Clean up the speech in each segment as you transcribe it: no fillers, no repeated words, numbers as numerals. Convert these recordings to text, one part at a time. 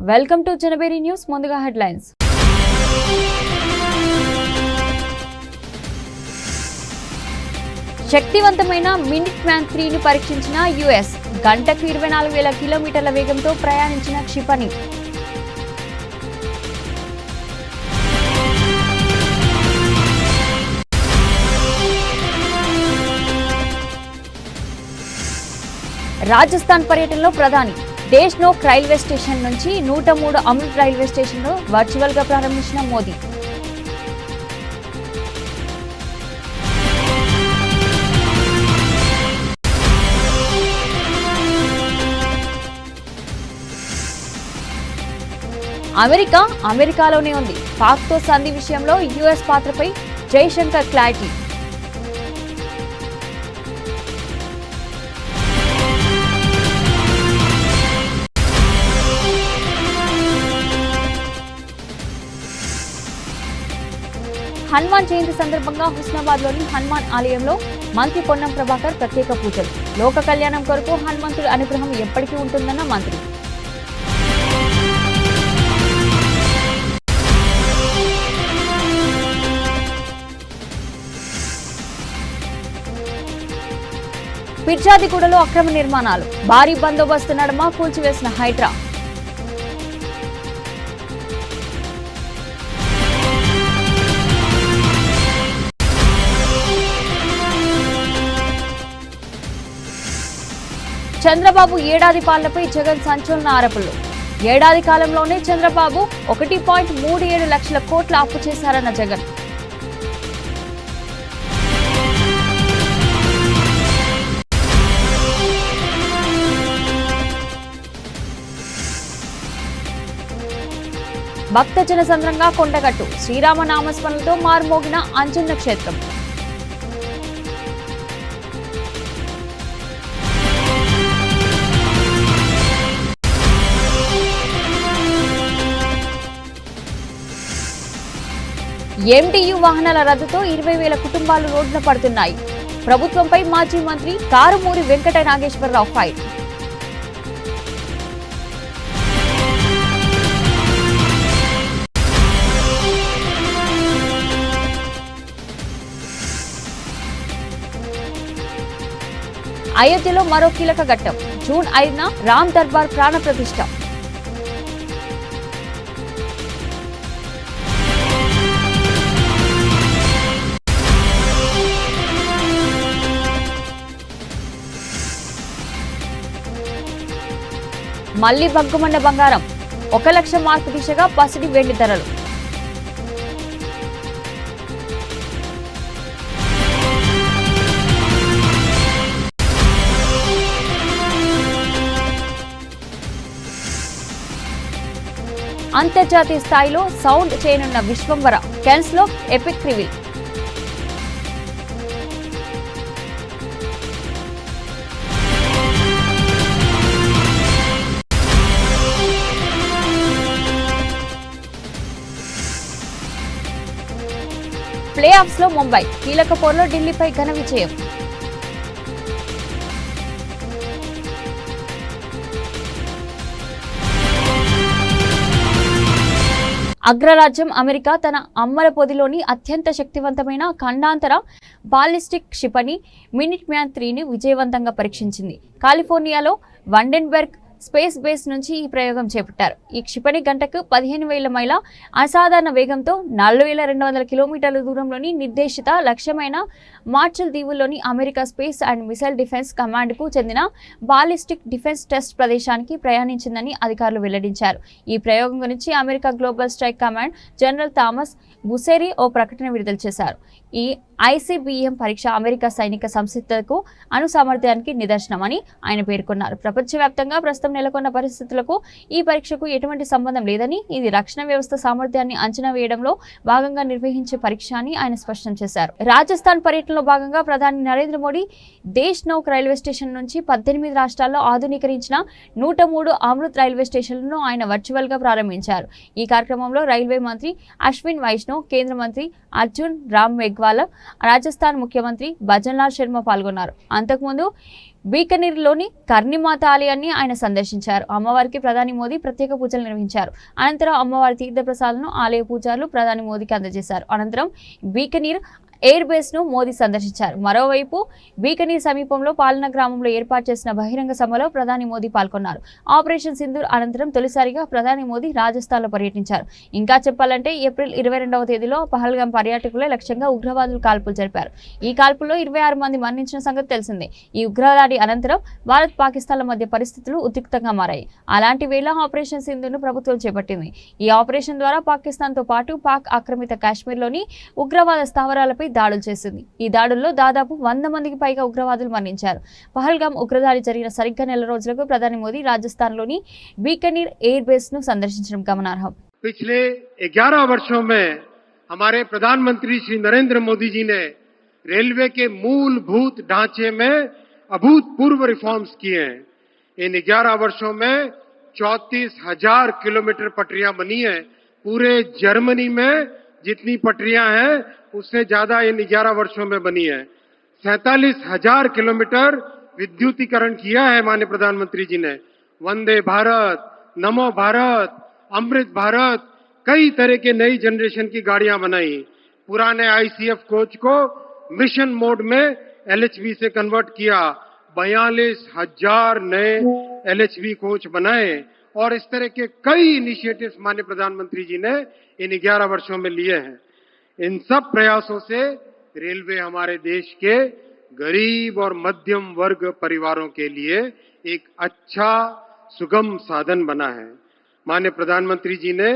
Welcome to Janaberi news. ముందుగా headlines. శక్తివంతమైన Minuteman 3ని పరీక్షించిన యుఎస్. గంటకు 24,000 కిలోమీటర్ల వేగంతో ప్రయాణించిన క్షిపణి. రాజస్థాన్ పర్యటనలో ప్రధాని దేశ్నోక్ రైల్వే స్టేషన్ నుంచి 103 అమృత్ రైల్వే స్టేషన్లో వర్చువల్ గా ప్రారంభించిన మోదీ. అమెరికాలోనే ఉంది. పాక్తో సంధి విషయంలో యుఎస్ పాత్రపై జైశంకర్ క్లారిటీ. హనుమాన్ జయంతి సందర్భంగా హుస్నాబాద్లోని హనుమాన్ ఆలయంలో మంత్రి పొన్నం ప్రభాకర్ ప్రత్యేక పూజలు. లోక కళ్యాణం కొరకు హనుమంతుడి అనుగ్రహం ఎప్పటికీ ఉంటుందన్న మంత్రి. పిర్జాదిగూడలో అక్రమ నిర్మాణాలు. భారీ బందోబస్తు నడుమ కూల్చివేసిన హైడ్రా. చంద్రబాబు ఏడాది పాలనపై జగన్ సంచలన ఆరోపణలు. ఏడాది కాలంలోనే చంద్రబాబు 1.37 లక్షల కోట్ల అప్పు చేశారన్న జగన్. భక్తజన సంద్రంగా కొండగట్టు. శ్రీరామ నామస్మరణలతో మారుమోగిన అంజన్న క్షేత్రం. ఎంటీయూ వాహనాల రద్దుతో 20,000 కుటుంబాలు రోడ్డున పడుతున్నాయి. ప్రభుత్వంపై మాజీ మంత్రి కారుమూరి వెంకట నాగేశ్వరరావు ఫైర్. అయోధ్యలో మరో కీలక ఘట్టం. జూన్ 5న రామ్ దర్బార్ ప్రాణ ప్రతిష్ఠ. మళ్లీ బగ్గుమండ బంగారం. 1 లక్ష మార్కు దిశగా పసిడి వెండి ధరలు. అంతర్జాతీయ స్థాయిలో సౌండ్ చేయనున్న విశ్వంవర. కెన్స్ లో ఎపిక్ రివీల్. ప్లే ఆఫ్స్ లో ముంబై కీలక పోరులో ఢిల్లీపై ఘన విజయం. అగ్రరాజ్యం అమెరికా తన అమ్మల పొదిలోని అత్యంత శక్తివంతమైన ఖండాంతర బాలిస్టిక్ క్షిపణి మినిట్ మ్యాన్ 3ని విజయవంతంగా పరీక్షించింది. కాలిఫోర్నియాలో వండెన్బెర్గ్ స్పేస్ బేస్ నుంచి ఈ ప్రయోగం చేపట్టారు. ఈ క్షిపణి గంటకు 15,000 మైళ్ళ అసాధారణ వేగంతో 4,200 కిలోమీటర్ల దూరంలోని నిర్దేశిత లక్ష్యమైన మార్షల్ దీవుల్లోని America space and missile defence కమాండ్కు చెందిన బాలిస్టిక్ డిఫెన్స్ టెస్ట్ ప్రదేశానికి ప్రయాణించిందని అధికారులు వెల్లడించారు. ఈ ప్రయోగం గురించి America global strike command general Thomas Bussiere ఓ ప్రకటన విడుదల చేశారు. ఈ ఐసీబీఎం పరీక్ష అమెరికా సైనిక సంసిద్ధతకు సామర్థ్యానికి నిదర్శనమని ఆయన పేర్కొన్నారు. ప్రపంచవ్యాప్తంగా ప్రస్తుతం నెలకొన్న పరిస్థితులకు ఈ పరీక్షకు ఎటువంటి సంబంధం లేదని, ఇది రక్షణ వ్యవస్థ సామర్థ్యాన్ని అంచనా వేయడంలో భాగంగా నిర్వహించే పరీక్ష అని ఆయన స్పష్టం చేశారు. రాజస్థాన్ పర్యటనలో భాగంగా ప్రధాని నరేంద్ర మోడీ దేశ్నోక్ రైల్వే స్టేషన్ నుంచి 18 రాష్ట్రాల్లో ఆధునీకరించిన 103 అమృత్ రైల్వే స్టేషన్లను ఆయన వర్చువల్ గా ప్రారంభించారు. ఈ కార్యక్రమంలో రైల్వే మంత్రి అశ్విన్ వైష్ణవ్, కేంద్ర మంత్రి అర్జున్ రామ్ మేఘ్వాల్, రాజస్థాన్ ముఖ్యమంత్రి భజన్లాల్ శర్మ పాల్గొన్నారు. అంతకుముందు బీకనీర్లోని కర్ణిమాత ఆలయాన్ని ఆయన సందర్శించారు. అమ్మవారికి ప్రధాని మోదీ ప్రత్యేక పూజలు నిర్వహించారు. అనంతరం అమ్మవారి తీర్థప్రసాదాలను ఆలయ పూజారులు ప్రధాని మోదీకి అందజేశారు. అనంతరం బీకనీర్ ఎయిర్ బేస్ ను మోదీ సందర్శించారు. మరోవైపు బీకనీర్ సమీపంలో పాలన గ్రామంలో ఏర్పాటు చేసిన బహిరంగ సభలో ప్రధాని మోదీ పాల్గొన్నారు. ఆపరేషన్ సింధూర్ అనంతరం తొలిసారిగా ప్రధాని మోదీ రాజస్థాన్ లో పర్యటించారు. ఇంకా చెప్పాలంటే ఏప్రిల్ 22వ తేదీలో పహల్గాం పర్యాటకులే లక్ష్యంగా ఉగ్రవాదులు కాల్పులు జరిపారు. ఈ కాల్పుల్లో 26 మంది మరణించిన సంగతి తెలిసిందే. ఈ ఉగ్రదాడి అనంతరం భారత్ పాకిస్తాన్ల మధ్య పరిస్థితులు ఉద్రిక్తంగా మారాయి. అలాంటి వేళ ఆపరేషన్ సింధూర్ ను ప్రభుత్వం చేపట్టింది. ఈ ఆపరేషన్ ద్వారా పాకిస్తాన్ తో పాటు పాక్ ఆక్రమిత కాశ్మీర్లోని ఉగ్రవాద స్థావరాలపై దాడులు చేసింది. ఈ దాడుల్లో దాదాపు 100 మందికి పైగా ఉగ్రవాదులు మరణించారు. పహల్గాం ఉగ్రదాడి జరిగిన సరిగ్గా నెల రోజులకు ప్రధాని మోదీ రాజస్థాన్లోని बीकानेर एयर बेस ను సందర్శించడం గమనార్హం. पिछले 11 वर्षों में हमारे प्रधानमंत्री श्री नरेंद्र मोदी जी ने रेलवे के मूलभूत ढांचे में अभूतपूर्व रिफॉर्म्स किए हैं. इन 11 वर्षों में 34,000 किलोमीटर पटरियां बनी हैं. पूरे जर्मनी में जितनी पटरियां हैं उससे ज्यादा इन 11 वर्षों में बनी है. 47,000 किलोमीटर विद्युतीकरण किया है माननीय प्रधानमंत्री जी ने. वंदे भारत, नमो भारत, अमृत भारत, कई तरह के नई जनरेशन की गाड़ियां बनाई. पुराने आईसीएफ कोच को मिशन मोड में एलएचबी से कन्वर्ट किया. 42,000 नए एलएचबी कोच बनाए और इस तरह के कई इनिशिएटिव्स माननीय प्रधानमंत्री जी ने इन 11 वर्षों में लिए हैं. इन सब प्रयासों से रेलवे हमारे देश के गरीब और मध्यम वर्ग परिवारों के लिए एक अच्छा सुगम साधन बना है. माननीय प्रधानमंत्री जी ने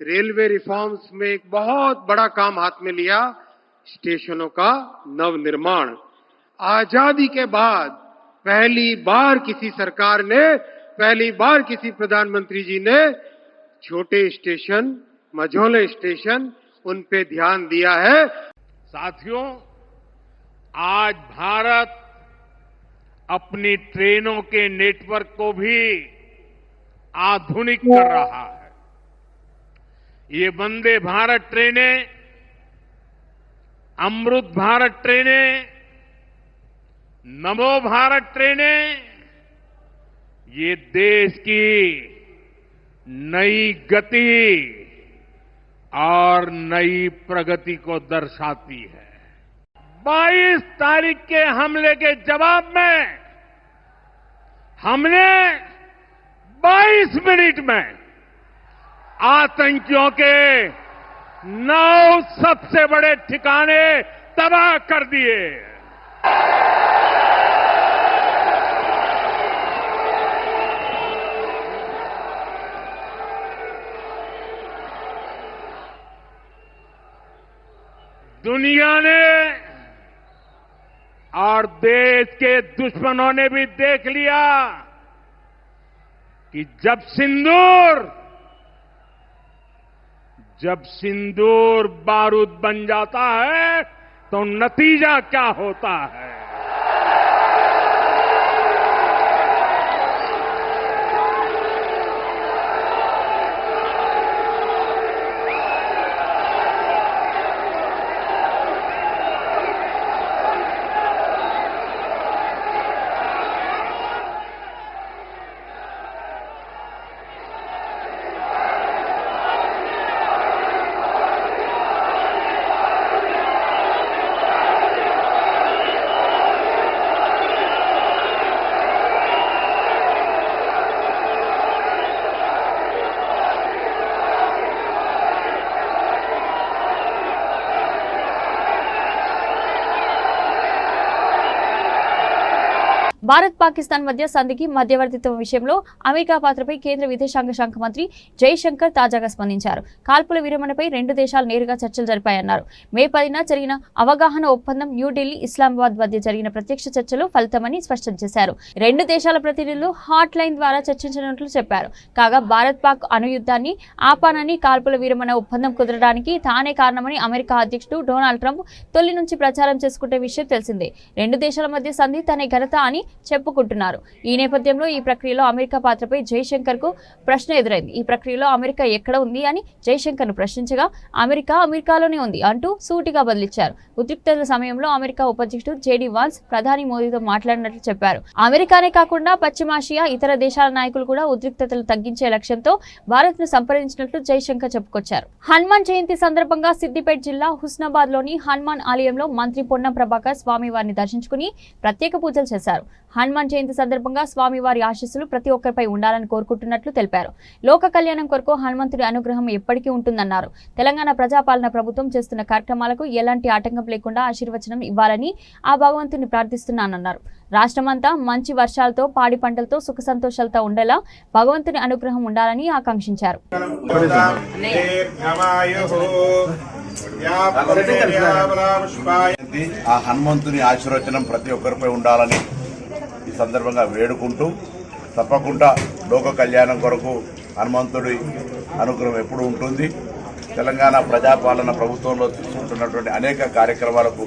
रेलवे रिफॉर्म्स में एक बहुत बड़ा काम हाथ में लिया, स्टेशनों का नवनिर्माण. आजादी के बाद पहली बार किसी सरकार ने, पहली बार किसी प्रधानमंत्री जी ने छोटे स्टेशन, मझोले स्टेशन, उन पे ध्यान दिया है. साथियों, आज भारत अपनी ट्रेनों के नेटवर्क को भी आधुनिक कर रहा है. ये वंदे भारत ट्रेनें, अमृत भारत ट्रेनें, नमो भारत ट्रेनें, ये देश की नई गति और नई प्रगति को दर्शाती है. 22 तारीख के हमले के जवाब में हमने 22 मिनट में आतंकियों के 9 सबसे बड़े ठिकाने तबाह कर दिए. दुनिया ने और देश के दुश्मनों ने भी देख लिया कि जब सिंदूर बारूद बन जाता है तो नतीजा क्या होता है. భారత్ పాకిస్తాన్ మధ్య సంధికి మధ్యవర్తిత్వం విషయంలో అమెరికా పాత్రపై కేంద్ర విదేశాంగ శాఖ మంత్రి జైశంకర్ తాజాగా స్పందించారు. కాల్పుల విరమణపై 2 దేశాలు నేరుగా చర్చలు జరిపాయన్నారు. మే 10న జరిగిన అవగాహన ఒప్పందం న్యూఢిల్లీ, ఇస్లామాబాద్ మధ్య జరిగిన ప్రత్యక్ష చర్చలు ఫలితమని స్పష్టం చేశారు. 2 దేశాల ప్రతినిధులు హాట్ లైన్ ద్వారా చర్చించినట్లు చెప్పారు. కాగా భారత్ పాక్ అణుయుద్ధాన్ని ఆపానని, కాల్పుల విరమణ ఒప్పందం కుదరడానికి తానే కారణమని అమెరికా అధ్యక్షుడు డొనాల్డ్ ట్రంప్ తొలి నుంచి ప్రచారం చేసుకుంటే విషయం తెలిసిందే. 2 దేశాల మధ్య సంధి తనే ఘనత అని చెప్పుకుంటున్నారు. ఈ నేపథ్యంలో ఈ ప్రక్రియలో అమెరికా పాత్రపై జైశంకర్ కు ప్రశ్న ఎదురైంది. ఈ ప్రక్రియలో అమెరికా ఎక్కడ ఉంది అని జైశంకర్ ను ప్రశ్నించగా అమెరికాలోనే ఉంది అంటూ సూటిగా బదిలిచ్చారు. ఉద్రిక్తతల సమయంలో అమెరికా ఉపాధ్యక్షుడు జేడీ వాన్స్ ప్రధాని మోదీతో మాట్లాడినట్లు చెప్పారు. అమెరికానే కాకుండా పశ్చిమాసియా ఇతర దేశాల నాయకులు కూడా ఉద్రిక్తతలు తగ్గించే లక్ష్యంతో భారత్ ను సంప్రదించినట్లు జైశంకర్ చెప్పుకొచ్చారు. హనుమాన్ జయంతి సందర్భంగా సిద్దిపేట జిల్లా హుస్నాబాద్ లోని హనుమాన్ ఆలయంలో మంత్రి పొన్నం ప్రభాకర్ స్వామివారిని దర్శించుకుని ప్రత్యేక పూజలు చేశారు. హనుమాన్ జయంతి సందర్భంగా స్వామివారి ఆశీస్సులు ప్రతి ఒక్కరిపై ఉండాలని కోరుకుంటున్నట్లు తెలిపారు. లోక కళ్యాణం కొరకు హనుమంతుడి అనుగ్రహం ఎప్పటికీ ఉంటుందన్నారు. తెలంగాణ ప్రజాపాలన ప్రభుత్వం చేస్తున్న కార్యక్రమాలకు ఎలాంటి ఆటంకం లేకుండా ఆశీర్వచనం ఇవ్వాలని ఆ భగవంతుని ప్రార్థిస్తున్నానన్నారు. రాష్ట్రమంతా మంచి వర్షాలతో పాడి పంటలతో సుఖ సంతోషాలతో ఉండేలా భగవంతుని అనుగ్రహం ఉండాలని ఆకాంక్షించారు. ఆ హనుమంతుని ఆశీర్వచనం ప్రతి ఒక్కరిపై ఉండాలని ఈ సందర్భంగా వేడుకుంటూ, తప్పకుండా లోక కళ్యాణం కొరకు హనుమంతుడి అనుగ్రహం ఎప్పుడు ఉంటుంది. తెలంగాణ ప్రజాపాలన ప్రభుత్వంలో తీసుకుంటున్నటువంటి అనేక కార్యక్రమాలకు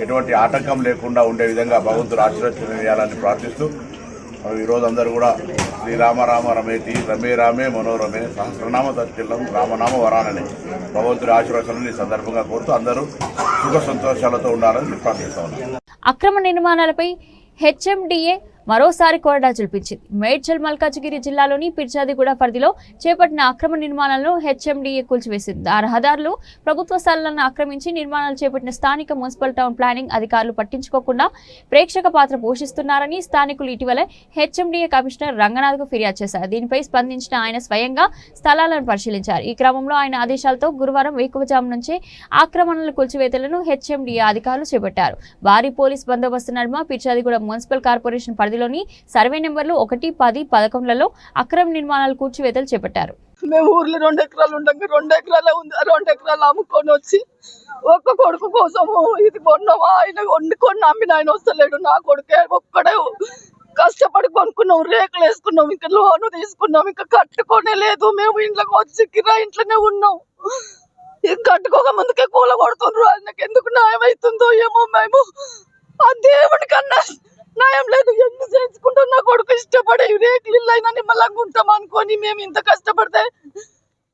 ఎటువంటి ఆటంకం లేకుండా ఉండే విధంగా భగవంతుడు ఆశీర్వచనం చేయాలని ప్రార్థిస్తూ, ఈరోజు అందరూ కూడా శ్రీరామ రామ రమేతి రమే రామే మనోరమే సహస్రనామ తత్తిల్లం రామనామ వరానని భగవంతుడి ఆశీర్వచనం ఈ సందర్భంగా కోరుతూ అందరూ సుఖ సంతోషాలతో ఉండాలని ప్రార్థిస్తా ఉన్నాను. అక్రమ నిర్మాణాలపై హెచ్ఎండిఏ మరోసారి కొరడా చూపించింది. మేడ్చల్ మల్కాజిగిరి జిల్లాలోని పిర్జాదిగూడ పరిధిలో చేపట్టిన అక్రమ నిర్మాణాలను హెచ్ఎండిఏ కూల్చివేసింది. ఆ రహదారులు ప్రభుత్వ స్థలాలను ఆక్రమించి నిర్మాణాలు చేపట్టిన స్థానిక మున్సిపల్ టౌన్ ప్లానింగ్ అధికారులు పట్టించుకోకుండా ప్రేక్షక పాత్ర పోషిస్తున్నారని స్థానికులు ఇటీవల హెచ్ఎండిఏ కమిషనర్ రంగనాథ్కు ఫిర్యాదు చేశారు. దీనిపై స్పందించిన ఆయన స్వయంగా స్థలాలను పరిశీలించారు. ఈ క్రమంలో ఆయన ఆదేశాలతో గురువారం వేకువజాము నుంచే ఆక్రమణల కూల్చివేతలను హెచ్ఎండిఏ అధికారులు చేపట్టారు. భారీ పోలీస్ బందోబస్తు నడుమ పిర్జాదిగూడ మున్సిపల్ కార్పొరేషన్ పరిధిలోని సర్వే నెంబర్లు 1, 10, 11లలో అక్రమ నిర్మాణాలు కూల్చివేతలు చేపట్టారు. మేము ఊర్లో 2 ఎకరాలు ఉండగా 2 ఎకరాలే ఉంది. 2 ఎకరాలు అమ్ముకొని వచ్చి ఒక్క కొడుకు కోసము ఇది కొన్నావా, ఆయన వండుకొని అమ్మిన ఆయన వస్తలేడు. నా కొడుకే ఒక్కడే కష్టపడి కొనుక్కున్నాం, రేకులు వేసుకున్నాం, ఇంకా లోను తీసుకున్నాం, ఇంకా కట్టుకోనే లేదు. మేము ఇంట్లోకి వచ్చి కిరా ఇంట్లోనే ఉన్నాం. కట్టుకోక ముందుకే కూల కొడుతుండ్రు. ఆయనకి ఎందుకు న్యాయం అవుతుందో ఏమో. మేము ఆ దేవుడి కన్నా న్యాయం లేదు. ఎన్ని చేసుకుంటాం. నా కొడుకు ఇష్టపడే రేకులు ఇల్లు అయినా నిమ్మలంగా ఉంటాం అనుకొని మేము ఇంత కష్టపడితే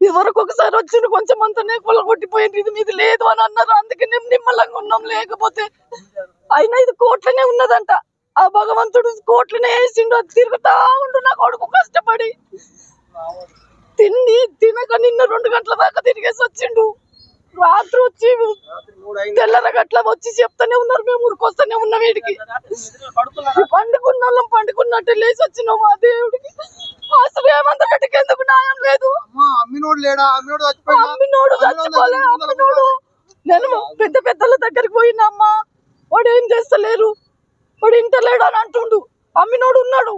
ఇదివరకు ఒకసారి వచ్చింది కొంచెం అంతనే కొల కొట్టిపోయింది. ఇది మీది లేదు అని అన్నారు. అందుకే మేము నిమ్మలంగా ఉన్నాం. లేకపోతే అయినా ఇది కోట్లనే ఉన్నదంట. ఆ భగవంతుడు కోట్లనే వేసిండు. అది తిరుగుతా ఉండు నా కొడుకు కష్టపడి తినక నిన్న 2 గంటల దాకా తిరిగేసి వచ్చిండు. రాత్రి వచ్చి తెల్లరగట్ల వచ్చి చెప్తానే ఉన్నారు. మేము ఊరికొస్తానే ఉన్నాం. వీడికి పండుకున్న వాళ్ళం పండుకున్నట్టు లేచి వచ్చినాము. ఆ దేవుడికి అసలు ఏమంత రెడ్డికి ఎందుకు న్యాయం లేదు. అమ్మినోడు చచ్చిపోలే. అమ్మినోడు నేను పెద్ద పెద్దల దగ్గరికి పోయినమ్మా, వాడు ఏం చేస్తలేరు, వాడు ఇంటలేడు అని అంటుండు. అమ్మినోడు ఉన్నాడు,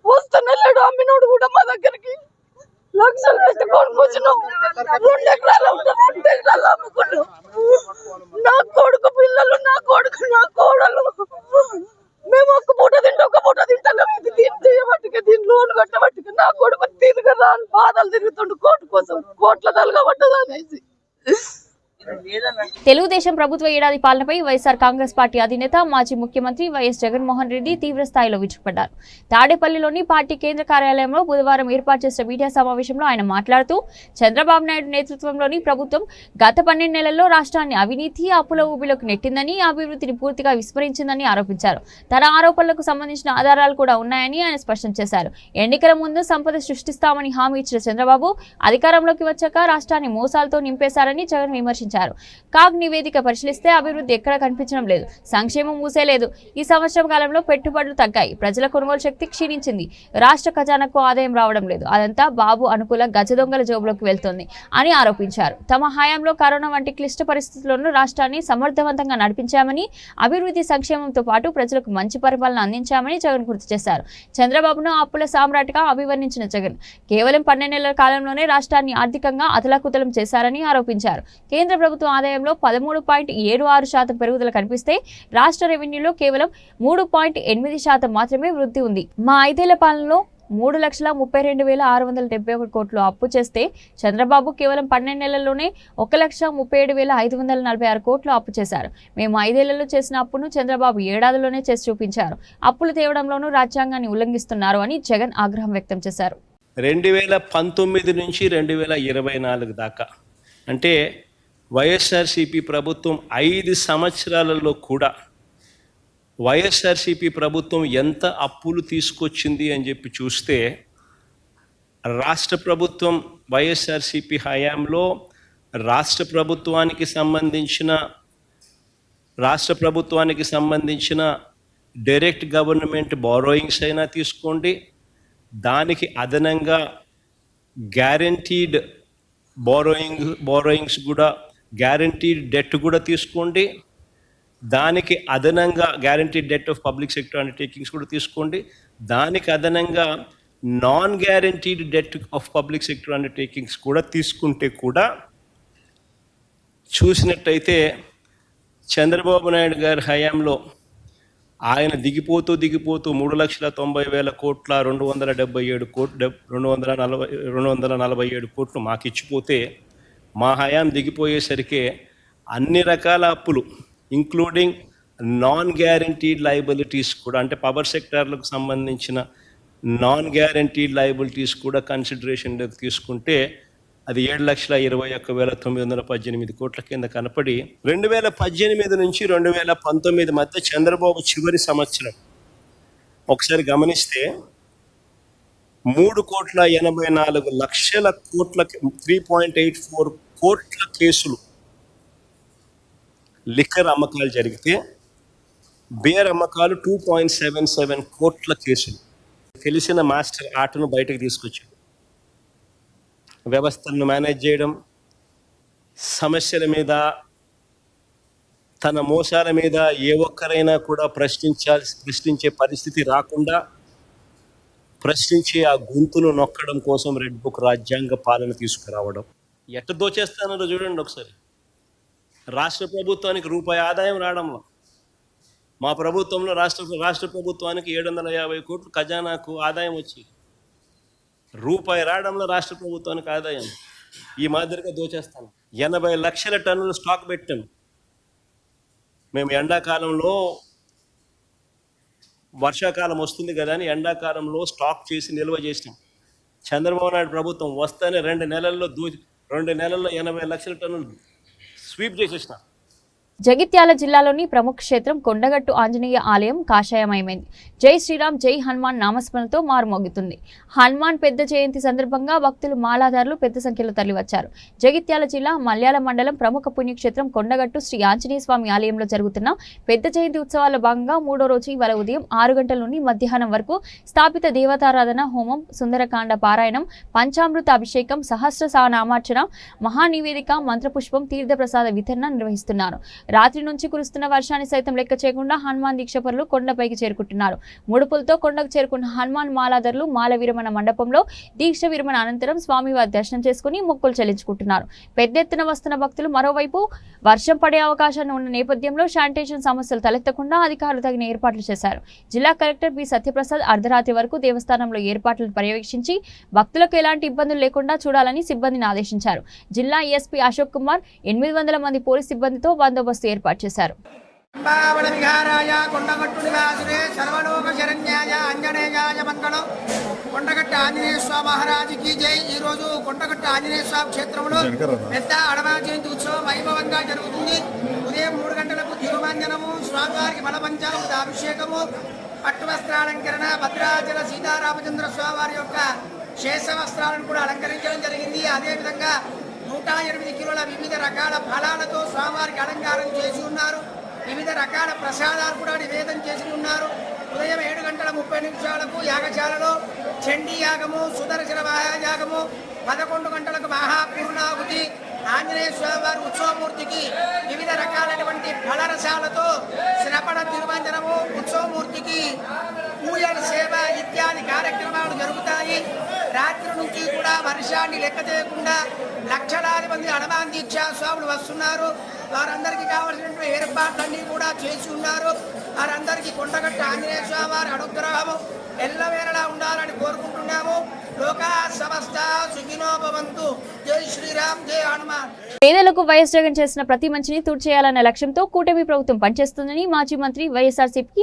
వస్తూనే లేడు. అమ్మినోడు కూడా మా దగ్గరికి లక్షలు పెట్టి కొనుక్కొచ్చినాం. 2 ఎకరాలు ఉంటే 2 ఎకరాలు అమ్ముకున్నాం. నా కొడుకు పిల్లలు, నా కొడుకు, నా కోడలు, మేము ఒక్క పూట తింటాం. ఇది చేయబట్టిక దీని లోన్ కట్టబట్టిక నా కొడుకు తిరగరా బాధలు తిరుగుతుండు. కోర్టు కోసం కోట్ల తలగబడ్డది అనేసి. తెలుగుదేశం ప్రభుత్వ ఏడాది పాలనపై వైఎస్ఆర్ కాంగ్రెస్ పార్టీ అధినేత మాజీ ముఖ్యమంత్రి వైఎస్ జగన్మోహన్ రెడ్డి తీవ్ర స్థాయిలో విరుచుకుపడ్డారు. తాడేపల్లిలోని పార్టీ కేంద్ర కార్యాలయంలో బుధవారం ఏర్పాటు చేసిన మీడియా సమావేశంలో ఆయన మాట్లాడుతూ చంద్రబాబు నాయుడు నేతృత్వంలోని ప్రభుత్వం గత 12 నెలల్లో రాష్ట్రాన్ని అవినీతి అప్పుల ఊబిలోకి నెట్టిందని, అభివృద్ధిని పూర్తిగా విస్మరించిందని ఆరోపించారు. తన ఆరోపణలకు సంబంధించిన ఆధారాలు కూడా ఉన్నాయని ఆయన స్పష్టం చేశారు. ఎన్నికల ముందు సంపద సృష్టిస్తామని హామీ ఇచ్చిన చంద్రబాబు అధికారంలోకి వచ్చాక రాష్ట్రాన్ని మోసాలతో నింపేశారని జగన్ విమర్శించారు. కాగ్ నివేదిక పరిశీలిస్తే అభివృద్ధి ఎక్కడా కనిపించడం లేదు, సంక్షేమం మూసేలేదు. ఈ సంవత్సరం కాలంలో పెట్టుబడులు తగ్గాయి, ప్రజల కొనుగోలు శక్తి క్షీణించింది, రాష్ట్ర ఖజానాకు ఆదాయం రావడం లేదు, అదంతా బాబు అనుకూల గజదొంగల జోబులోకి వెళ్తోంది అని ఆరోపించారు. తమ హయాంలో కరోనా వంటి క్లిష్ట పరిస్థితుల్లోనూ రాష్ట్రాన్ని సమర్థవంతంగా నడిపించామని, అభివృద్ధి సంక్షేమంతో పాటు ప్రజలకు మంచి పరిపాలన అందించామని జగన్ గుర్తు చేశారు. చంద్రబాబును అప్పుల సామ్రాట్గా అభివర్ణించిన జగన్ కేవలం 12 నెలల కాలంలోనే రాష్ట్రాన్ని ఆర్థికంగా అతలాకుతలం చేశారని ఆరోపించారు. కేంద్ర ప్రభుత్వ ఆదాయంలో 13.76% పెరుగుదల కనిపిస్తే రాష్ట్ర రెవెన్యూలో కేవలం 3.8% మాత్రమే వృద్ధి ఉంది. మా 5 ఏళ్ల పాలనలో 3,32,671 కోట్లు అప్పు చేస్తే చంద్రబాబు కేవలం 12 నెలల్లోనే 1,37,546 కోట్లు అప్పు చేశారు. మేము 5 ఏళ్లలో చేసిన అప్పును చంద్రబాబు ఏడాదిలోనే చేసి చూపించారు. అప్పులు తేవడంలోనూ రాజ్యాంగాన్ని ఉల్లంఘిస్తున్నారు అని జగన్ ఆగ్రహం వ్యక్తం చేశారు. 2019 నుంచి 2024 దాకా అంటే వైఎస్ఆర్సీపీ ప్రభుత్వం 5 సంవత్సరాలలో కూడా వైఎస్ఆర్సీపీ ప్రభుత్వం ఎంత అప్పులు తీసుకొచ్చింది అని చెప్పి చూస్తే రాష్ట్ర ప్రభుత్వం వైఎస్ఆర్సీపీ హయాంలో రాష్ట్ర ప్రభుత్వానికి సంబంధించిన డైరెక్ట్ గవర్నమెంట్ బారోయింగ్స్ అయినా తీసుకోండి, దానికి అదనంగా గ్యారంటీడ్ బారోయింగ్స్ కూడా గ్యారంటీడ్ డెట్ కూడా తీసుకోండి, దానికి అదనంగా guaranteed det of public sector undertakings కూడా తీసుకోండి, దానికి అదనంగా non guaranteed det of public sector undertakings కూడా తీసుకుంటే కూడా చూసినట్టయితే చంద్రబాబు నాయుడు గారి హయాంలో ఆయన దిగిపోతూ 3,90,000 కోట్ల 247 కోట్లు మాకు ఇచ్చిపోతే మా హయాం దిగిపోయేసరికి అన్ని రకాల అప్పులు ఇంక్లూడింగ్ నాన్ గ్యారంటీడ్ లయబిలిటీస్ కూడా అంటే పవర్ సెక్టార్లకు సంబంధించిన నాన్ గ్యారంటీడ్ లయబిలిటీస్ కూడా కన్సిడరేషన్లోకి తీసుకుంటే అది 7,21,918 కోట్ల కింద కనపడి 2018 నుంచి 2019 మధ్య చంద్రబాబు చివరి సంవత్సరం ఒకసారి గమనిస్తే 3,84,00,000 కోట్ల 3.84 కోట్ల కేసులు లిక్కర్ అమ్మకాలు జరిగితే బేర్ అమ్మకాలు 2.77 కోట్ల కేసులు. తెలిసిన మాస్టర్ ఆటను బయటకు తీసుకొచ్చాడు. వ్యవస్థలను మేనేజ్ చేయడం, సమస్యల మీద తన మోసాల మీద ఏ ఒక్కరైనా కూడా ప్రశ్నించే పరిస్థితి రాకుండా ప్రశ్నించే ఆ గొంతును నొక్కడం కోసం రెడ్ బుక్ రాజ్యాంగ పాలన తీసుకురావడం. ఎట్ట దోచేస్తానో చూడండి ఒకసారి. రాష్ట్ర ప్రభుత్వానికి రూపాయి ఆదాయం రావడంలో మా ప్రభుత్వంలో రాష్ట్ర ప్రభుత్వానికి 750 కోట్లు ఖజానాకు ఆదాయం వచ్చి రూపాయి రావడంలో రాష్ట్ర ప్రభుత్వానికి ఆదాయం ఈ మాదిరిగా దోచేస్తాను. 80 లక్షల టన్నులు స్టాక్ పెట్టాం మేము. ఎండాకాలంలో వర్షాకాలం వస్తుంది కదా అని ఎండాకాలంలో స్టాక్ చేసి నిల్వ చేసినాం. చంద్రబాబు నాయుడు ప్రభుత్వం వస్తేనే 2 నెలల్లో 80 లక్షల టన్నులు స్వీప్ చేసేసిన. జగిత్యాల జిల్లాలోని ప్రముఖ క్షేత్రం కొండగట్టు ఆంజనేయ ఆలయం కాషాయమయమైంది. జై శ్రీరామ్ జై హనుమాన్ నామస్మరణతో మారుమోగుతుంది. హనుమాన్ పెద్ద జయంతి సందర్భంగా భక్తులు మాలాదారులు పెద్ద సంఖ్యలో తరలివచ్చారు. జగిత్యాల జిల్లా మల్యాల మండలం ప్రముఖ పుణ్యక్షేత్రం కొండగట్టు శ్రీ ఆంజనేయ స్వామి ఆలయంలో జరుగుతున్న పెద్ద జయంతి ఉత్సవాల్లో భాగంగా 3వ రోజు ఇవాళ ఉదయం 6 గంటల నుండి మధ్యాహ్నం వరకు స్థాపిత దేవతారాధన, హోమం, సుందరకాండ పారాయణం, పంచామృత అభిషేకం, సహస్ర నామార్చన, మహానివేదిక, మంత్రపుష్పం, తీర్థప్రసాద వితరణ నిర్వహిస్తున్నారు. రాత్రి నుంచి కురుస్తున్న వర్షాన్ని సైతం లెక్క చేయకుండా హనుమాన్ దీక్షపరులు కొండపైకి చేరుకుంటున్నారు. ముడుపులతో కొండకు చేరుకున్న హనుమాన్ మాలాదారులు మాల విరమణ మండపంలో దీక్ష విరమణ అనంతరం స్వామివారి దర్శనం చేసుకుని మొక్కులు చెల్లించుకుంటున్నారు. పెద్ద ఎత్తున వస్తున్న భక్తులు. మరోవైపు వర్షం పడే అవకాశాన్ని ఉన్న నేపథ్యంలో శానిటేషన్ సమస్యలు తలెత్తకుండా అధికారులు తగిన ఏర్పాట్లు చేశారు. జిల్లా కలెక్టర్ బి సత్యప్రసాద్ అర్ధరాత్రి వరకు దేవస్థానంలో ఏర్పాట్లను పర్యవేక్షించి భక్తులకు ఎలాంటి ఇబ్బందులు లేకుండా చూడాలని సిబ్బందిని ఆదేశించారు. జిల్లా ఎస్పీ అశోక్ కుమార్ 800 మంది పోలీస్ సిబ్బందితో బందోబస్తు ఏర్పాటు చేశారు. కొండగట్టు ఆంజనేయ స్వామి మహారాజుకి జై. ఈ రోజు కొండగట్టు ఆంజనేయ స్వామి క్షేత్రంలో పెద్ద అడవ జయంతి ఉత్సవం వైభవంగా జరుగుతుంది. ఉదయం 3 గంటలకు తిరుమంజనము, స్వామివారికి బలపంచామృత అభిషేకము, పట్టు వస్త్రాలంకరణ, భద్రాచల సీతారామచంద్ర స్వామి వారి యొక్క శేష వస్త్రాలను కూడా అలంకరించడం జరిగింది. అదేవిధంగా 108 కిలోల వివిధ రకాల ఫలాలతో స్వామివారికి అలంకారం చేసి ఉన్నారు. వివిధ రకాల ప్రసాదాలు కూడా నివేదన చేసి ఉన్నారు. ఉదయం 7:30 యాగశాలలో చండీ యాగము, సుదర్శన మహాయాగము, 11 గంటలకు మహాపూర్ణాహుతి, ఆంజనేయ స్వామివారి ఉత్సవమూర్తికి వివిధ రకాలైనటువంటి ఫలరసాలతో శ్రవణ తిరుమంజనము, ఉత్సవమూర్తికి పూజల సేవ ఇత్యాది కార్యక్రమాలు జరుగుతాయి. రాత్రి నుంచి కూడా వర్షాన్ని లెక్క చేయకుండా లక్షలాది మంది హనుమాన్ దీక్షా స్వాములు వస్తున్నారు. వారందరికీ కావలసినటువంటి ఏర్పాట్లన్నీ కూడా చేసి ఉన్నారు. వారందరికీ కొండగట్టు ఆంజనేయ స్వామి వారి అనుగ్రహము ఎల్లవేళలా ఉండాలని కోరుకుంటున్నాము. లోకా సమస్త సుఖినో భవంతు. జై శ్రీరామ్, జై హనుమాన్. పేదలకు వైఎస్ జగన్ చేసిన ప్రతి మంచిని తుడిచేయాలన్న లక్ష్యంతో కూటమి ప్రభుత్వం పనిచేస్తుందని మాజీ మంత్రి వైఎస్ఆర్సీపీ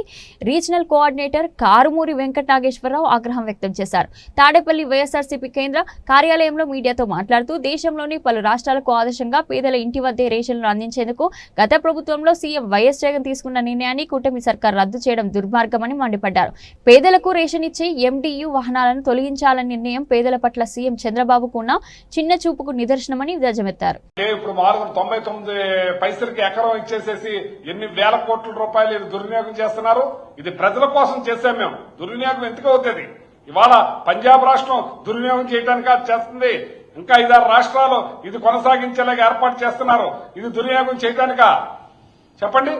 రీజనల్ కోఆర్డినేటర్ కారుమూరి వెంకట నాగేశ్వరరావు ఆగ్రహం వ్యక్తం చేశారు. తాడేపల్లి వైఎస్ఆర్సీపీ కేంద్ర కార్యాలయంలో మీడియాతో మాట్లాడుతూ దేశంలోని పలు రాష్ట్రాలకు ఆదర్శంగా పేదల ఇంటి వద్దే రేషన్లు అందించేందుకు గత ప్రభుత్వంలో సీఎం వైఎస్ జగన్ తీసుకున్న నిర్ణయాన్ని కూటమి సర్కార్ రద్దు చేయడం దుర్మార్గమని మండిపడ్డారు. పేదలకు రేషన్ ఇచ్చే ఎండియు వాహనాలను తొలగించాలన్న నిర్ణయం పేదల పట్ల సీఎం చంద్రబాబుకు ఉన్న చిన్న చూపుకు నిదర్శనమని ధ్వజమెత్తారు. ఇప్పుడు 499 పైసలకి ఎకరం ఇచ్చేసేసి ఎన్ని వేల కోట్ల రూపాయలు ఇది దుర్వినియోగం చేస్తున్నారు. ఇది ప్రజల కోసం చేశాం మేము. దుర్వినియోగం ఎందుకు అవుతుంది? ఇవాళ పంజాబ్ రాష్ట్రం దుర్వినియోగం చేయడానికి అది చేస్తుంది. ఇంకా 5-6 రాష్ట్రాలు ఇది కొనసాగించేలాగా ఏర్పాటు చేస్తున్నారు. ఇది దుర్వినియోగం చేయడానికా? చెప్పండి.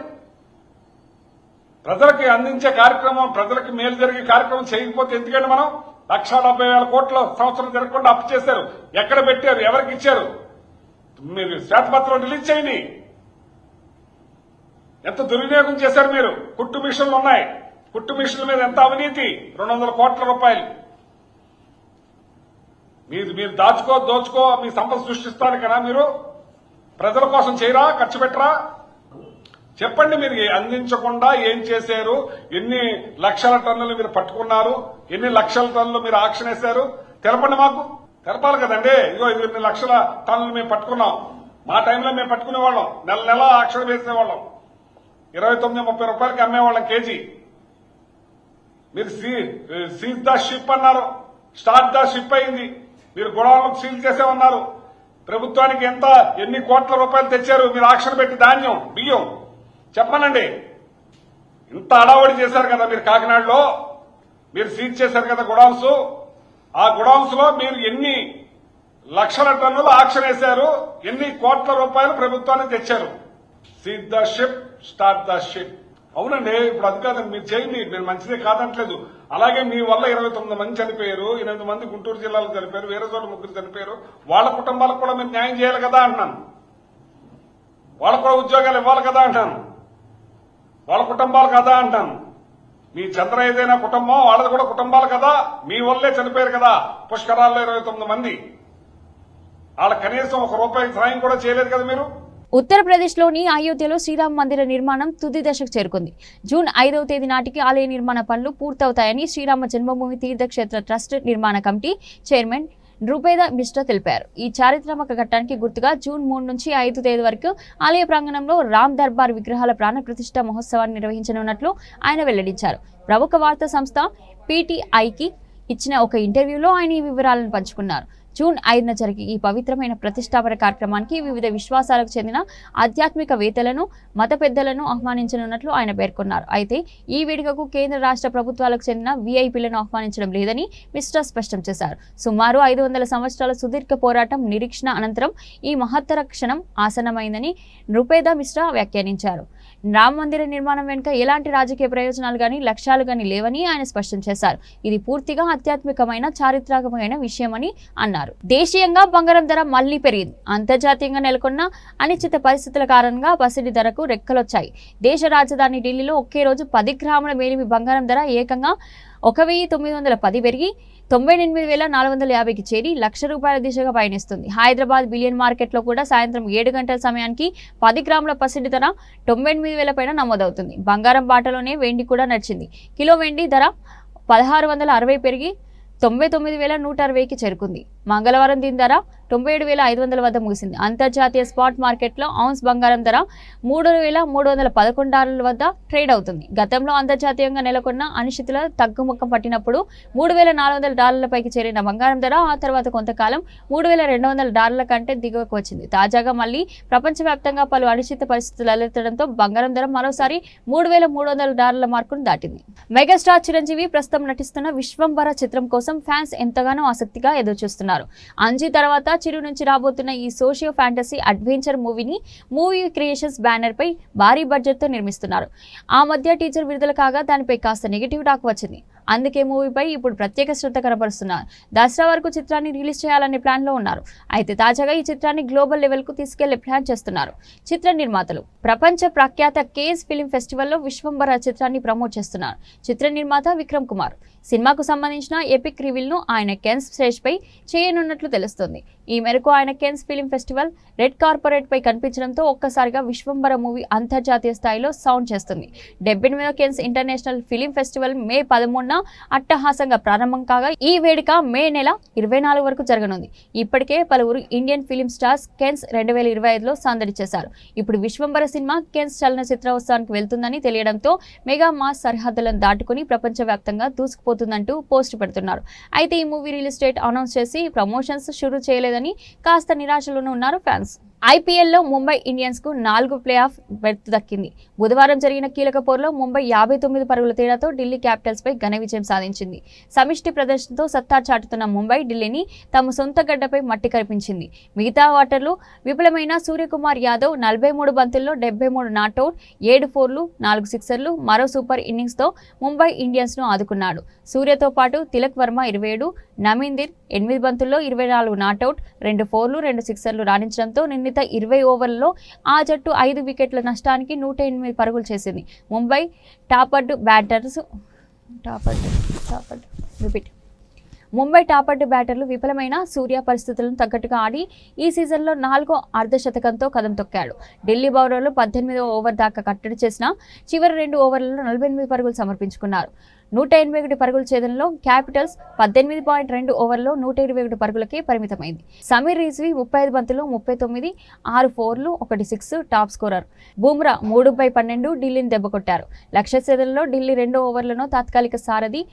ప్రజలకి అందించే కార్యక్రమం, ప్రజలకి మేలు జరిగే కార్యక్రమం చేయకపోతే ఎందుకంటే మనం 1,70,000 కోట్ల సంవత్సరం జరగకుండా అప్పు చేశారు. ఎక్కడ పెట్టారు? ఎవరికి ఇచ్చారు? మీరు శ్వేతపత్రం రిలీజ్ చేయండి. ఎంత దుర్వినియోగం చేశారు మీరు. కుట్టు మిషన్లు ఉన్నాయి. కుట్టు మిషన్ల మీద ఎంత అవినీతి, 200 కోట్ల రూపాయలు. మీరు దోచుకో మీ సంపద సృష్టిస్తానికనా? మీరు ప్రజల కోసం చేయరా? ఖర్చు పెట్టరా? చెప్పండి. మీరు అందించకుండా ఏం చేశారు? ఎన్ని లక్షల టన్నులు మీరు పట్టుకున్నారు? ఎన్ని లక్షల టన్నులు మీరు ఆక్షన్ వేశారు? తెలపండి. మాకు తెలపాలి కదండి. ఇగో ఇన్ని లక్షల టన్నులు మేము పట్టుకున్నాం. మా టైంలో మేము పట్టుకునేవాళ్ళం. నెల ఆక్షన్ వేసేవాళ్ళం. 29-30 రూపాయలకి అమ్మేవాళ్ళం కేజీ. మీరు సీజ్ ద షిప్ అన్నారు. స్టార్ట్ ద షిప్ అయింది. మీరు గొడవలకు సీల్ చేసామన్నారు. ప్రభుత్వానికి ఎన్ని కోట్ల రూపాయలు తెచ్చారు మీరు ఆక్షన్ పెట్టి? ధాన్యం, బియ్యం చెప్పనండి. ఇంత అడావడి చేశారు కదా మీరు. కాకినాడలో మీరు సీజ్ చేశారు కదా గొడౌన్స్. ఆ గొడౌన్స్ లో మీరు ఎన్ని లక్షల టన్నులు ఆక్షన్ వేశారు? ఎన్ని కోట్ల రూపాయలు ప్రభుత్వానికి తెచ్చారు? Seize the ship, start the ship. అవునండి. ఇప్పుడు అది కాదండి. మీరు చేయండి. మీరు మంచిదే కాదంటలేదు. అలాగే మీ వల్ల 29 మంది చనిపోయారు. 8 మంది గుంటూరు జిల్లాలో చనిపోయారు. వేరే చోట్ల 3 చనిపోయారు. వాళ్ళ కుటుంబాలకు కూడా మీరు న్యాయం చేయాలి కదా అంటున్నాను. వాళ్ళకు కూడా ఉద్యోగాలు ఇవ్వాలి కదా అంటాను. వాళ్ళ కుటుంబాలు కదా అంటాను. మీ చంద్ర ఏదైనా కుటుంబం, వాళ్ళది కూడా కుటుంబాలు కదా. మీ వల్లే చనిపోయారు కదా పుష్కరాల్లో 29 మంది. వాళ్ళ కనీసం ₹1 సాయం కూడా చేయలేదు కదా మీరు. ఉత్తరప్రదేశ్లోని అయోధ్యలో శ్రీరామ మందిర నిర్మాణం తుది దశకు చేరుకుంది. జూన్ 5వ తేదీ నాటికి ఆలయ నిర్మాణ పనులు పూర్తవుతాయని శ్రీరామ జన్మభూమి తీర్థక్షేత్ర ట్రస్ట్ నిర్మాణ కమిటీ చైర్మన్ రూపేదా మిశ్రా తెలిపారు. ఈ చారిత్రాత్మక ఘట్టానికి గుర్తుగా జూన్ 3 నుంచి 5 తేదీ వరకు ఆలయ ప్రాంగణంలో రామ్ దర్బార్ విగ్రహాల ప్రాణ ప్రతిష్ఠ మహోత్సవాన్ని నిర్వహించనున్నట్లు ఆయన వెల్లడించారు. ప్రముఖ వార్తా సంస్థ PTIకి ఇచ్చిన ఒక ఇంటర్వ్యూలో ఆయన ఈ వివరాలను పంచుకున్నారు. జూన్ 5న జరిగే ఈ పవిత్రమైన ప్రతిష్టాపన కార్యక్రమానికి వివిధ విశ్వాసాలకు చెందిన ఆధ్యాత్మికవేత్తలను, మత పెద్దలను ఆహ్వానించనున్నట్లు ఆయన పేర్కొన్నారు. అయితే ఈ వేడుకకు కేంద్ర రాష్ట్ర ప్రభుత్వాలకు చెందిన VIPలను ఆహ్వానించడం లేదని మిశ్రా స్పష్టం చేశారు. సుమారు 500 సంవత్సరాల సుదీర్ఘ పోరాటం నిరీక్షణ అనంతరం ఈ మహత్తర క్షణం ఆసన్నమైందని రూపేదా మిశ్రా వ్యాఖ్యానించారు. రామ మందిర నిర్మాణం వెనుక ఎలాంటి రాజకీయ ప్రయోజనాలు గానీ లక్ష్యాలు గానీ లేవని ఆయన స్పష్టం చేశారు. ఇది పూర్తిగా ఆధ్యాత్మికమైన చారిత్రాత్మకమైన విషయమని అన్నారు. దేశీయంగా బంగారం ధర మళ్లీ పెరిగింది. అంతర్జాతీయంగా నెలకొన్న అనిశ్చిత పరిస్థితుల కారణంగా పసిడి ధరకు రెక్కలొచ్చాయి. దేశ రాజధాని ఢిల్లీలో ఒకే రోజు 10 గ్రాముల మేలిమి బంగారం ధర ఏకంగా 1,910 పెరిగి 98,450కి చేరి ₹1,00,000 దిశగా పయనిస్తుంది. హైదరాబాద్ బిలియన్ మార్కెట్లో కూడా సాయంత్రం 7 గంటల సమయానికి 10 గ్రాముల పసిడి ధర 98,000 పైన నమోదవుతుంది. బంగారం బాటలోనే వెండి కూడా నడిచింది. కిలో వెండి ధర 1,660 పెరిగి 99,160కి చేరుకుంది. మంగళవారం దీని ధర 97,500 వద్ద ముగిసింది. అంతర్జాతీయ స్పాట్ మార్కెట్లో ఔన్స్ బంగారం ధర $3,311 వద్ద ట్రేడ్ అవుతుంది. గతంలో అంతర్జాతీయంగా నెలకొన్న అనిశ్చితుల తగ్గుముఖం పట్టినప్పుడు $3,400 పైకి చేరిన బంగారం ధర ఆ తర్వాత కొంతకాలం $3,200 కంటే దిగువకు వచ్చింది. తాజాగా మళ్లీ ప్రపంచవ్యాప్తంగా పలు అనిశ్చిత పరిస్థితులు అలెత్తడంతో బంగారం ధర మరోసారి $3,300 మార్కును దాటింది. మెగాస్టార్ చిరంజీవి ప్రస్తుతం నటిస్తున్న విశ్వంబర చిత్రం కోసం ఫ్యాన్స్ ఎంతగానో ఆసక్తిగా ఎదురుచూస్తున్నారు. అంజీ తర్వాత చిరు నుంచి రాబోతున్న ఈ సోషియో ఫ్యాంటసీ అడ్వెంచర్ మూవీని మూవీ క్రియేషన్స్ బ్యానర్ పై భారీ బడ్జెట్ తో నిర్మిస్తున్నారు. ఆ మధ్య టీజర్ విడుదల కాగా దానిపై కాస్త నెగిటివ్ టాక్ వచ్చింది. అందుకే మూవీపై ఇప్పుడు ప్రత్యేక శ్రద్ధ కనబరుస్తున్నారు. దసరా వరకు చిత్రాన్ని రిలీజ్ చేయాలనే ప్లాన్ లో ఉన్నారు. అయితే తాజాగా ఈ చిత్రాన్ని గ్లోబల్ లెవెల్ కు తీసుకెళ్లే ప్లాన్ చేస్తున్నారు. చిత్ర నిర్మాతలు ప్రపంచ ప్రఖ్యాత కేన్స్ ఫిల్మ్ ఫెస్టివల్లో విశ్వంబర చిత్రాన్ని ప్రమోట్ చేస్తున్నారు. చిత్ర నిర్మాత విక్రమ్ కుమార్ సినిమాకు సంబంధించిన ఎపిక్ రివీల్ ను ఆయన కెన్స్ స్టేజ్ పై చేయనున్నట్లు తెలుస్తోంది. ఈ మేరకు ఆయన కెన్స్ ఫిల్మ్ ఫెస్టివల్ రెడ్ కార్పొరేట్ పై కనిపించడంతో ఒక్కసారిగా విశ్వంబర మూవీ అంతర్జాతీయ స్థాయిలో సౌండ్ చేస్తుంది. 78వ కెన్స్ ఇంటర్నేషనల్ ఫిల్మ్ ఫెస్టివల్ మే 13న అట్టహాసంగా ప్రారంభం కాగా ఈ వేడుక మే నెల 24 వరకు జరగనుంది. ఇప్పటికే పలువురు ఇండియన్ ఫిల్మ్ స్టార్స్ కెన్స్ 2025లో సందడి చేశారు. ఇప్పుడు విశ్వంబర సినిమా కెన్స్ చలనచిత్రోత్సవానికి వెళ్తుందని తెలియడంతో మెగా మాస్ సరిహద్దులను దాటుకుని ప్రపంచవ్యాప్తంగా దూసుకుపోతుందంటూ పోస్ట్ పెడుతున్నారు. అయితే ఈ మూవీ రిలీజ్ డేట్ అనౌన్స్ చేసి ప్రమోషన్స్ షురూ చేయలేదని కాస్త నిరాశలోనే ఉన్నారు ఫ్యాన్స్. ఐపీఎల్లో ముంబై ఇండియన్స్ కు 4 ప్లే ఆఫ్ బెర్త్ దక్కింది. బుధవారం జరిగిన కీలక పోరులో ముంబై 59 పరుగుల తేడాతో ఢిల్లీ క్యాపిటల్స్ పై ఘన విజయం సాధించింది. సమిష్టి ప్రదర్శనతో సత్తా చాటుతున్న ముంబై ఢిల్లీని తమ సొంత గడ్డపై మట్టి కరిపించింది. మిగతా వాటర్లు విఫలమైన సూర్యకుమార్ యాదవ్ 43 బంతుల్లో 73 నాట్అవుట్, 7 ఫోర్లు, 4 సిక్సర్లు, మరో సూపర్ ఇన్నింగ్స్ తో ముంబై ఇండియన్స్ ను ఆదుకున్నాడు. సూర్యతో పాటు తిలక్ వర్మ 27, నమీందర్ 8 బంతుల్లో 24 నాట్అవుట్, 2 ఫోర్లు, 2 సిక్సర్లు రాణించడంతో నిన్న 20 ఓవర్లలో ఆ జట్టు 5 వికెట్ల నష్టానికి 108 పరుగులు చేసింది. ముంబై టాపర్డ్ బ్యాటర్లు విఫలమైన సూర్య పరిస్థితులను తగ్గట్టుగా ఆడి ఈ సీజన్లో 4వ అర్ధశతకంతో కదం తొక్కాడు. ఢిల్లీ బౌలర్లు 18వ ఓవర్ దాకా కట్టడి చేసిన చివరి 2 ఓవర్లలో 48 పరుగులు సమర్పించుకున్నారు. 181 పరుగుల ఛేదనలో క్యాపిటల్స్ 18.2 ఓవర్లో 121 పరుగులకే పరిమితమైంది. సమీర్ రిజ్వీ 35 బంతుల్లో 39, 6 ఫోర్లు, 1 సిక్స్ టాప్ స్కోరర్. బుమ్రా 3/12 ఢిల్లీని దెబ్బకొట్టారు. లక్ష్య ఛేదనలో ఢిల్లీ 2 ఓవర్లలో తాత్కాలిక సారథి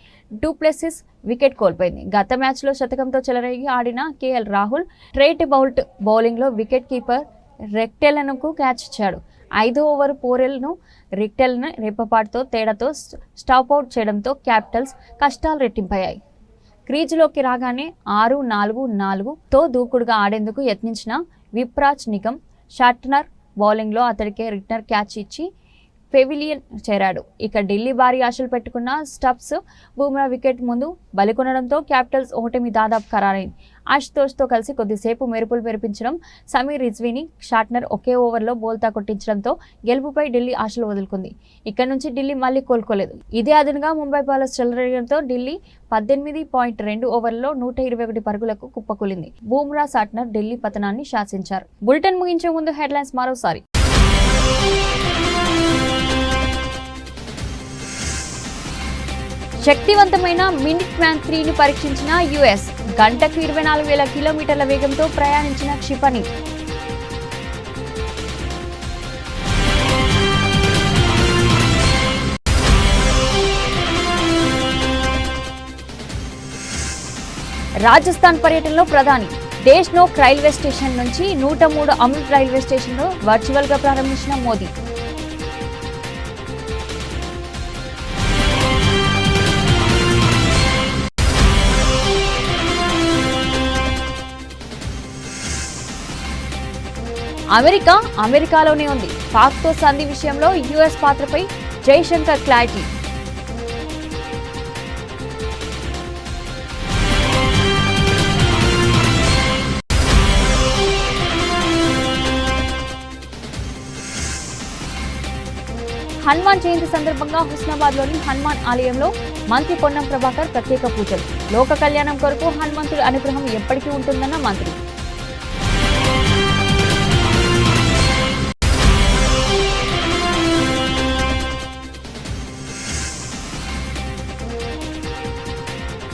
డూప్లెసిస్ వికెట్ కోల్పోయింది. గత మ్యాచ్లో శతకంతో చెలరేగి ఆడిన కేఎల్ రాహుల్ ట్రెంట్ బౌల్ట్ బౌలింగ్లో వికెట్ కీపర్ రెక్టెల్కు క్యాచ్ ఇచ్చాడు. 5వ ఓవర్ పోరెల్ను రిక్టెల్ను రెప్పపాటుతో తేడాతో స్టాప్అవుట్ చేయడంతో క్యాపిటల్స్ కష్టాలు రెట్టింపయ్యాయి. క్రీజులోకి రాగానే 6-4-4తో దూకుడుగా ఆడేందుకు యత్నించిన విప్రాజ్ నిగమ్ షార్ట్నర్ బౌలింగ్లో అతడికే రిటర్న్ క్యాచ్ ఇచ్చి పెవిలియన్ చేరాడు. ఇక ఢిల్లీ భారీ ఆశలు పెట్టుకున్న స్టబ్స్ బుమ్రా వికెట్ ముందు బలికొనడంతో క్యాపిటల్స్ ఓటమి దాదాపు ఖరారైంది. ఆశుతోష్తో కలిసి కొద్దిసేపు మెరుపులు మెరిపించడం సమీర్ రిజ్వీని షార్ట్నర్ ఒకే ఓవర్లో బోల్తా కొట్టించడంతో గెలుపుపై ఢిల్లీ ఆశలు వదులుకుంది. ఇక్కడ నుంచి ఢిల్లీ మళ్లీ కోలుకోలేదు. ఇదే అదనుగా ముంబై బౌలర్స్ చెలరేగడంతో ఢిల్లీ 18.2 ఓవర్లలో 121 పరుగులకు కుప్పకూలింది. బుమ్రా షార్ట్నర్ ఢిల్లీ పతనాన్ని శాసించారు. బులెటిన్ ముగించే ముందు హెడ్లైన్స్ మరోసారి. శక్తివంతమైన మినిట్ మ్యాన్ 3ని పరీక్షించిన యుఎస్. గంటకు 24,000 కిలోమీటర్ల వేగంతో ప్రయాణించిన క్షిపణి. రాజస్థాన్ పర్యటనలో ప్రధాని దేశ్నోక్ రైల్వే స్టేషన్ నుంచి 103 అమృత్ రైల్వే స్టేషన్లో వర్చువల్ గా ప్రారంభించిన మోదీ. అమెరికాలోనే ఉంది. పాక్తో సంధి విషయంలో యుఎస్ పాత్రపై జైశంకర్ క్లారిటీ. హనుమాన్ జయంతి సందర్భంగా హుస్నాబాద్లోని హనుమాన్ ఆలయంలో మంత్రి పొన్నం ప్రభాకర్ ప్రత్యేక పూజలు. లోక కళ్యాణం కొరకు హనుమంతుడి అనుగ్రహం ఎప్పటికీ ఉంటుందన్న మంత్రి.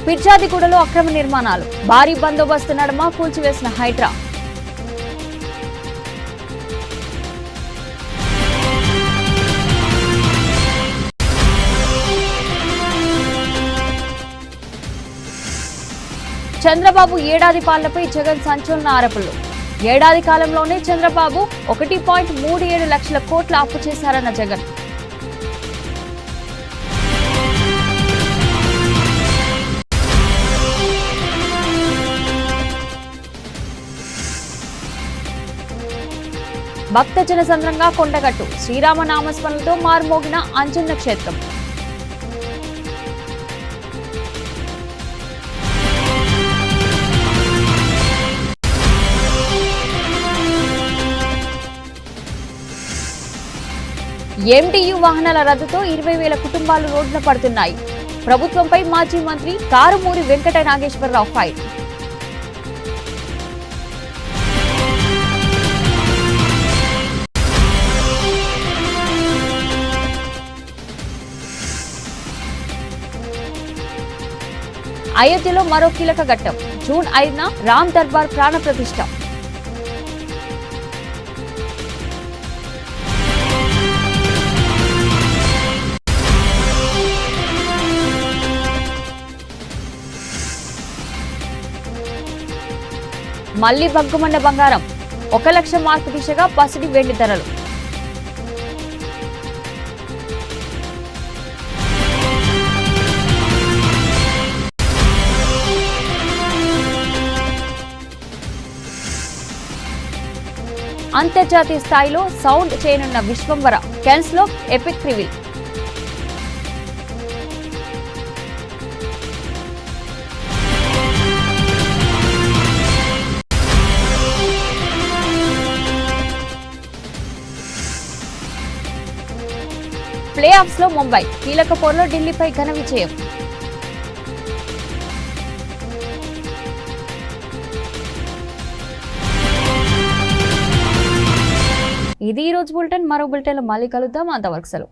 పిర్జాదిగూడలో అక్రమ నిర్మాణాలు. భారీ బందోబస్తు నడుమ కూల్చివేసిన హైడ్రా. చంద్రబాబు ఏడాది పాలనపై జగన్ సంచలన ఆరోపణలు. ఏడాది కాలంలోనే చంద్రబాబు 1.37 లక్షల కోట్ల అప్పు చేశారన్న జగన్. భక్తజన సంద్రంగా కొండగట్టు. శ్రీరామ నామస్మరణలతో మారుమోగిన అంజన్న క్షేత్రం. ఎండియు వాహనాల రద్దుతో 20,000 కుటుంబాలు రోడ్డున పడుతున్నాయి. ప్రభుత్వంపై మాజీ మంత్రి కారుమూరి వెంకట నాగేశ్వరరావు ఫైర్. అయోధ్యలో మరో కీలక ఘట్టం. జూన్ 5న రామ్ దర్బార్ ప్రాణ ప్రతిష్ఠ. మళ్లీ బగ్గుమన్న బంగారం. 1 లక్ష మార్కు దిశగా పసిడి వెండి ధరలు. అంతర్జాతీయ స్థాయిలో సౌండ్ చేయనున్న విశ్వంవర. కెన్స్ లో ఎపిక్ రివీల్. ప్లే ఆఫ్స్ లో ముంబై కీలక పోరులో ఢిల్లీపై ఘన విజయం. ఇది ఈ రోజు బులెటిన్. మరో బులెటిన్లో మళ్ళీ కలుద్దాం. అంతవరకు సెలవు.